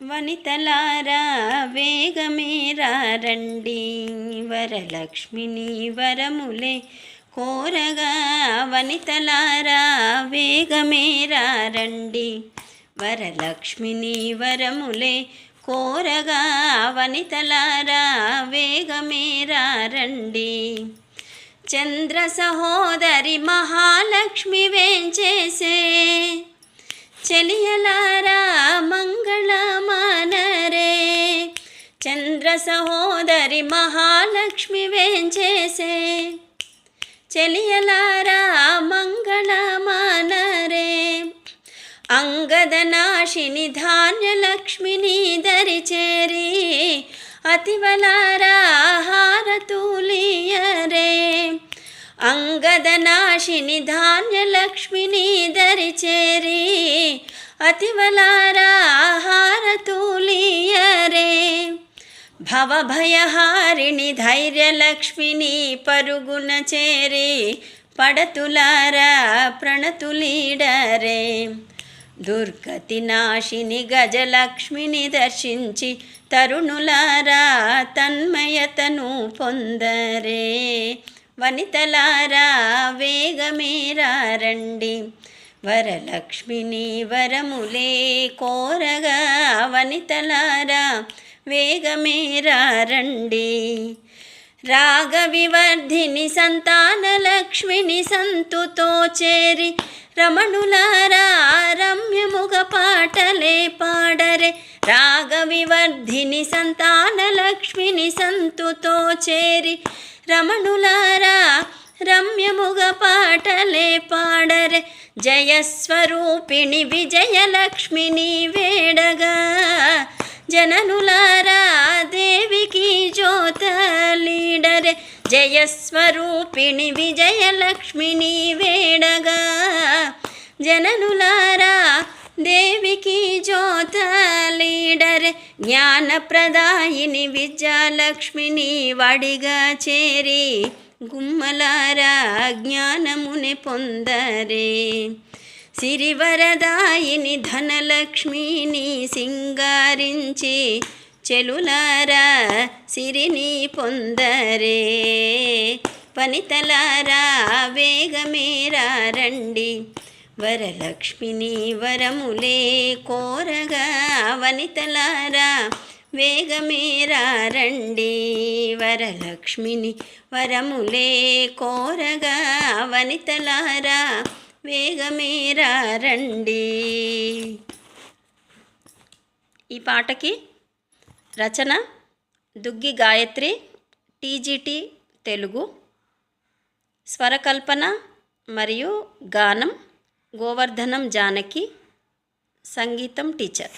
వనితలారా వేగమేరా రండి, వరలక్ష్మిని వరములే కోరగా. వనితలారా వేగమేరా రండి, వరలక్ష్మిని వరములే కోరగా. వనితలారా వేగమేరా రండి, చంద్ర సహోదరి మహాలక్ష్మి వేంచేసే. చెలియలారా మంగళమానరే, చంద్ర సహోదరి మహాలక్ష్మి వేంచేసే. చెలియలారా మంగళమానరే, అంగదనాశిని ధాన్యలక్ష్మిని దరిచేరి. అతివలారా హారతులియరే, అంగదనాశిని ధాన్యలక్ష్మిని దరిచేరి. అతివలారా హారతులియరే, భవభయహారిణి ధైర్యలక్ష్మిని పరుగున చేరి. పడతులారా ప్రణతులీడరే, దుర్గతి నాశిని గజలక్ష్మిని దర్శించి. తరుణులారా తన్మయతను పొందరే, వనితలారా వేగమేరా రండి, వరలక్ష్మిని వరములే కోరగా. వనితలారా వేగమేరా రండి, రాగవివర్ధిని సంతానలక్ష్మిని సంతుతో చేరి. రమణులారా రమ్యముగ పాటలే పాడరే, రాగవివర్ధిని సంతానలక్ష్మిని సంతుతో చేరి. రమణులారా రమ్యముగ పాటలే పాడరే, జయస్వరూపిణి విజయలక్ష్మిని వేడగా. జననులారా దేవికి జ్యోతలీడరే, జయస్వరూపిణి విజయలక్ష్మిని వేడగా. జననులారా దేవికి జ్యోతలీడరే, జ్ఞానప్రదాయిని విద్యాలక్ష్మిని వడిగా చేరి. గుమ్మలారా జ్ఞానముని పొందరే, సిరివరదాయిని ధనలక్ష్మిని సింగారించి. చెలులారా సిరిని పొందరే, వనితలారా వేగమేరా రండి, వరలక్ష్మిని వరములే కోరగా. వనితలారా వేగమేరా రండి, వరలక్ష్మిని వరములే కోరగా. వనితలారా వేగమేరా రండి. ఈ పాటకి రచన దుగ్గి గాయత్రి, టీజీటీ తెలుగు. స్వరకల్పన మరియు గానం గోవర్ధనం జానకి. సంగీతం టీచర్.